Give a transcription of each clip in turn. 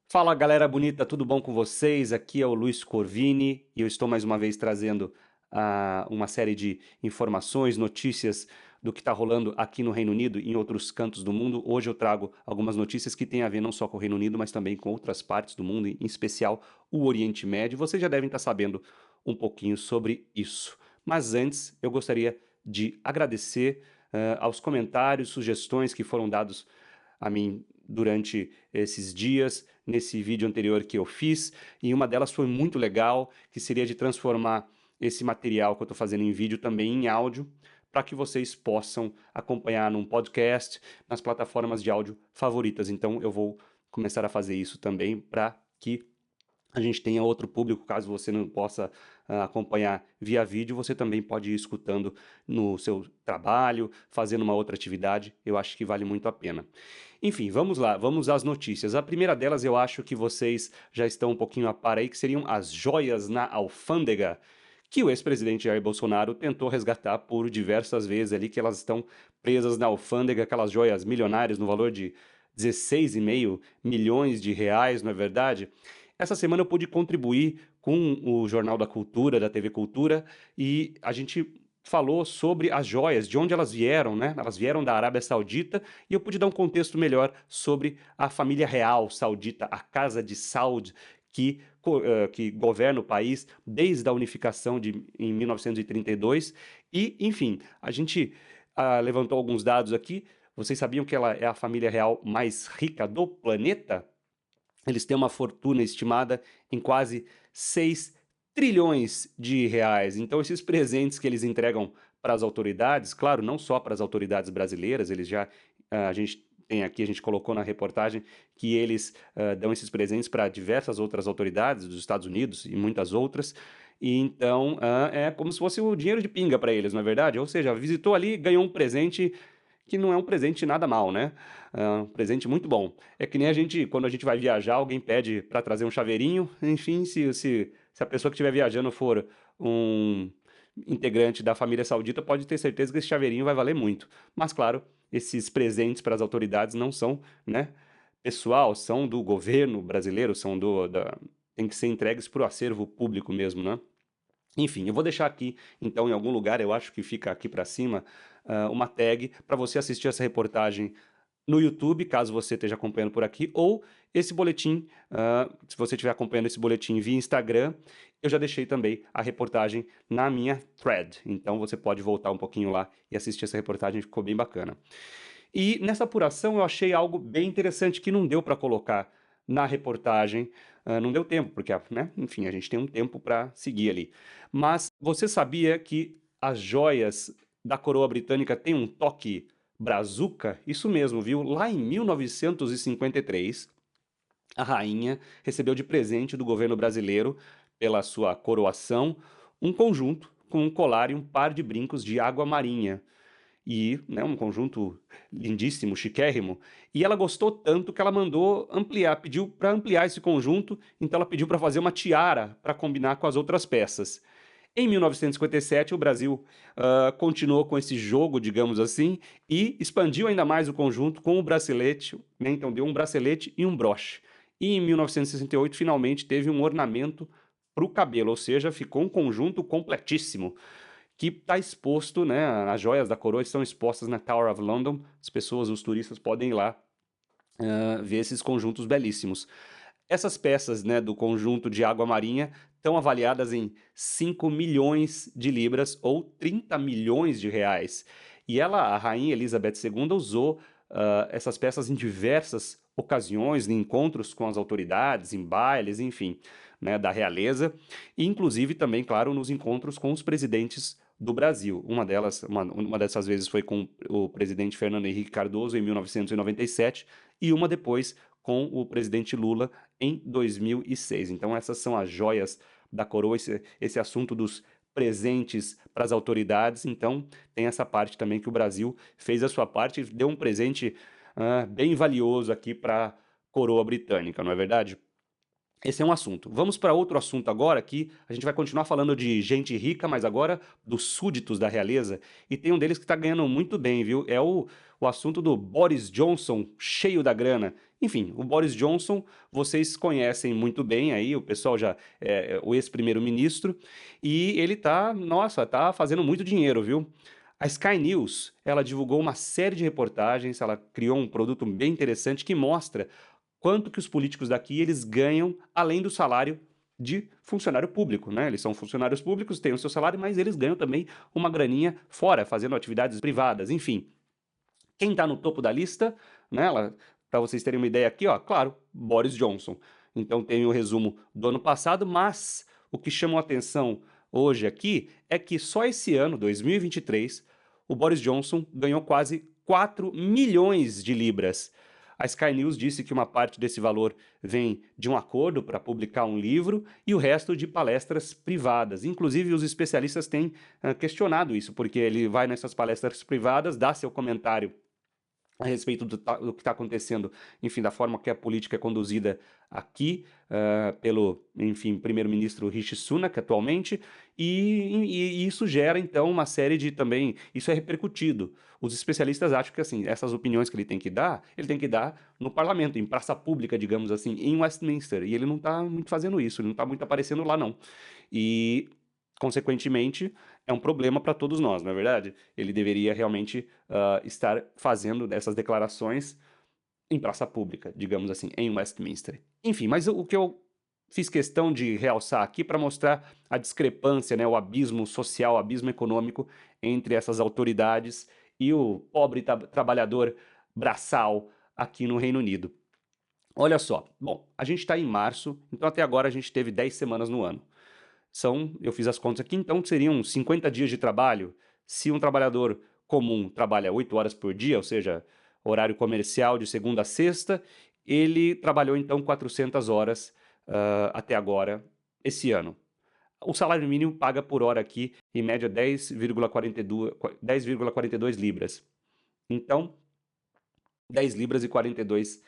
Fala galera bonita, tudo bom com vocês? Aqui é o Luiz Corvini e eu estou mais uma vez trazendo uma série de informações, notícias do que está rolando aqui no Reino Unido e em outros cantos do mundo. Hoje eu trago algumas notícias que têm a ver não só com o Reino Unido, mas também com outras partes do mundo, em especial o Oriente Médio. Vocês já devem estar sabendo um pouquinho sobre isso. Mas antes eu gostaria de agradecer aos comentários, sugestões que foram dados a mim durante esses dias, nesse vídeo anterior que eu fiz, e uma delas foi muito legal, que seria de transformar esse material que eu estou fazendo em vídeo também em áudio, para que vocês possam acompanhar num podcast, nas plataformas de áudio favoritas. Então eu vou começar a fazer isso também para que a gente tenha outro público, caso você não possa acompanhar via vídeo, você também pode ir escutando no seu trabalho, fazendo uma outra atividade, eu acho que vale muito a pena. Enfim, vamos lá, vamos às notícias. A primeira delas eu acho que vocês já estão um pouquinho a par aí, que seriam as joias na alfândega, que o ex-presidente Jair Bolsonaro tentou resgatar por diversas vezes ali, que elas estão presas na alfândega, aquelas joias milionárias no valor de 16,5 milhões de reais, não é verdade? Essa semana eu pude contribuir com o Jornal da Cultura, da TV Cultura, e a gente falou sobre as joias, de onde elas vieram, né? Elas vieram da Arábia Saudita, e eu pude dar um contexto melhor sobre a família real saudita, a Casa de Saud, que governa o país desde a unificação em 1932. E, enfim, a gente levantou alguns dados aqui. Vocês sabiam que ela é a família real mais rica do planeta? Eles têm uma fortuna estimada em quase 6 trilhões de reais. Então, esses presentes que eles entregam para as autoridades, claro, não só para as autoridades brasileiras, eles já, a gente tem aqui, a gente colocou na reportagem que eles dão esses presentes para diversas outras autoridades dos Estados Unidos e muitas outras. E então é como se fosse o dinheiro de pinga para eles, não é verdade? Ou seja, visitou ali, ganhou um presente que não é um presente nada mal, né? É um presente muito bom. É que nem a gente, quando a gente vai viajar, alguém pede para trazer um chaveirinho. Enfim, se a pessoa que estiver viajando for um integrante da família saudita, pode ter certeza que esse chaveirinho vai valer muito. Mas, claro, esses presentes para as autoridades não são, né, pessoal, são do governo brasileiro, tem que ser entregues para o acervo público mesmo, né? Enfim, eu vou deixar aqui, então, em algum lugar, eu acho que fica aqui para cima, uma tag para você assistir essa reportagem no YouTube, caso você esteja acompanhando por aqui, ou esse boletim, se você estiver acompanhando esse boletim via Instagram, eu já deixei também a reportagem na minha thread. Então você pode voltar um pouquinho lá e assistir essa reportagem, ficou bem bacana. E nessa apuração eu achei algo bem interessante que não deu para colocar na reportagem, não deu tempo, porque, né, enfim, a gente tem um tempo para seguir ali. Mas você sabia que as joias da coroa britânica têm um toque brazuca? Isso mesmo, viu? Lá em 1953, a rainha recebeu de presente do governo brasileiro, pela sua coroação, um conjunto com um colar e um par de brincos de água marinha e, né, um conjunto lindíssimo, chiquérrimo, e ela gostou tanto que ela mandou ampliar, pediu para ampliar esse conjunto, então ela pediu para fazer uma tiara para combinar com as outras peças. Em 1957, o Brasil continuou com esse jogo, digamos assim, e expandiu ainda mais o conjunto com o bracelete, né, então deu um bracelete e um broche. E em 1968, finalmente, teve um ornamento para o cabelo, ou seja, ficou um conjunto completíssimo que está exposto, né? As joias da coroa estão expostas na Tower of London. As pessoas, os turistas podem ir lá ver esses conjuntos belíssimos. Essas peças, né, do conjunto de água marinha estão avaliadas em 5 milhões de libras ou 30 milhões de reais. E ela, a rainha Elizabeth II, usou essas peças em diversas ocasiões, em encontros com as autoridades, em bailes, enfim, né, da realeza, e inclusive também, claro, nos encontros com os presidentes do Brasil. Uma dessas vezes foi com o presidente Fernando Henrique Cardoso em 1997 e uma depois com o presidente Lula em 2006. Então essas são as joias da coroa, esse assunto dos presentes para as autoridades. Então tem essa parte também que o Brasil fez a sua parte e deu um presente bem valioso aqui para a coroa britânica, não é verdade? Esse é um assunto. Vamos para outro assunto agora, que a gente vai continuar falando de gente rica, mas agora dos súditos da realeza, e tem um deles que está ganhando muito bem, viu? É o assunto do Boris Johnson, cheio da grana. Enfim, o Boris Johnson, vocês conhecem muito bem aí, o pessoal já é o ex-primeiro-ministro, e ele tá, nossa, tá fazendo muito dinheiro, viu? A Sky News, ela divulgou uma série de reportagens, ela criou um produto bem interessante que mostra quanto que os políticos daqui eles ganham além do salário de funcionário público, né? Eles são funcionários públicos, têm o seu salário, mas eles ganham também uma graninha fora, fazendo atividades privadas, enfim. Quem está no topo da lista, né? Para vocês terem uma ideia aqui, ó, claro, Boris Johnson. Então tem o resumo do ano passado, mas o que chamou a atenção hoje aqui é que só esse ano, 2023, o Boris Johnson ganhou quase 4 milhões de libras. A Sky News disse que uma parte desse valor vem de um acordo para publicar um livro e o resto de palestras privadas. Inclusive, os especialistas têm questionado isso, porque ele vai nessas palestras privadas, dá seu comentário a respeito do que está acontecendo, enfim, da forma que a política é conduzida aqui pelo, enfim, primeiro-ministro Rishi Sunak atualmente, e isso gera, então, uma série de também, isso é repercutido. Os especialistas acham que, assim, essas opiniões que ele tem que dar no parlamento, em praça pública, digamos assim, em Westminster, e ele não está muito fazendo isso, ele não está muito aparecendo lá, não. E, consequentemente, é um problema para todos nós, não é verdade? Ele deveria realmente estar fazendo essas declarações em praça pública, digamos assim, em Westminster. Enfim, mas o que eu fiz questão de realçar aqui para mostrar a discrepância, né, o abismo social, o abismo econômico entre essas autoridades e o pobre trabalhador braçal aqui no Reino Unido. Olha só, bom, a gente está em março, então até agora a gente teve 10 semanas no ano. Eu fiz as contas aqui, então seriam 50 dias de trabalho. Se um trabalhador comum trabalha 8 horas por dia, ou seja, horário comercial de segunda a sexta, ele trabalhou então 400 horas até agora, esse ano. O salário mínimo paga por hora aqui, em média, 10,42 libras. Então, 10 libras e 42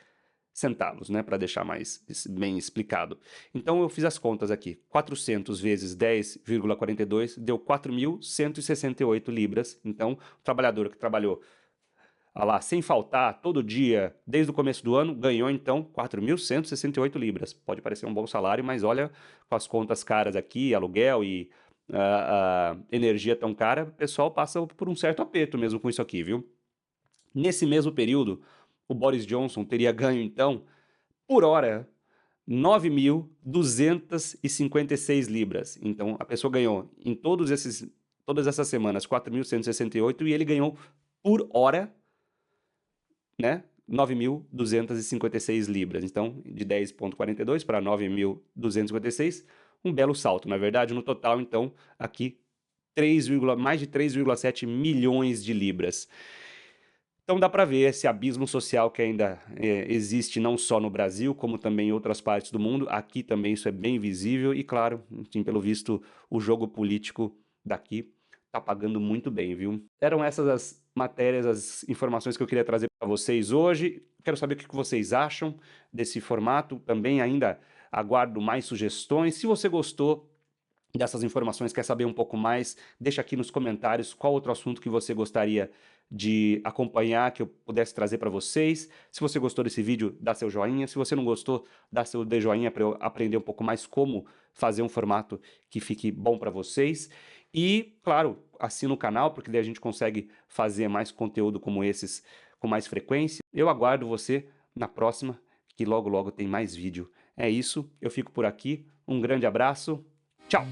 centavos, né, para deixar mais bem explicado. Então eu fiz as contas aqui, 400 vezes 10,42 deu 4.168 libras, então o trabalhador que trabalhou lá sem faltar, todo dia, desde o começo do ano, ganhou então 4.168 libras. Pode parecer um bom salário, mas olha, com as contas caras aqui, aluguel e energia tão cara, o pessoal passa por um certo aperto mesmo com isso aqui, viu? Nesse mesmo período, o Boris Johnson teria ganho, então, por hora, 9.256 libras. Então, a pessoa ganhou em todas essas semanas 4.168 e ele ganhou por hora, né, 9.256 libras. Então, de 10,42 para 9.256, um belo salto. Na verdade, no total, então, aqui, mais de 3,7 milhões de libras. Então dá para ver esse abismo social que ainda existe não só no Brasil, como também em outras partes do mundo. Aqui também isso é bem visível e, claro, enfim, pelo visto, o jogo político daqui está pagando muito bem, viu? Eram essas as matérias, as informações que eu queria trazer para vocês hoje. Quero saber o que vocês acham desse formato. Também ainda aguardo mais sugestões. Se você gostou dessas informações, quer saber um pouco mais, deixa aqui nos comentários qual outro assunto que você gostaria de acompanhar, que eu pudesse trazer para vocês. Se você gostou desse vídeo, dá seu joinha. Se você não gostou, dá seu de joinha para eu aprender um pouco mais como fazer um formato que fique bom para vocês. E, claro, assina o canal, porque daí a gente consegue fazer mais conteúdo como esses com mais frequência. Eu aguardo você na próxima, que logo logo tem mais vídeo. É isso, eu fico por aqui. Um grande abraço. Tchau!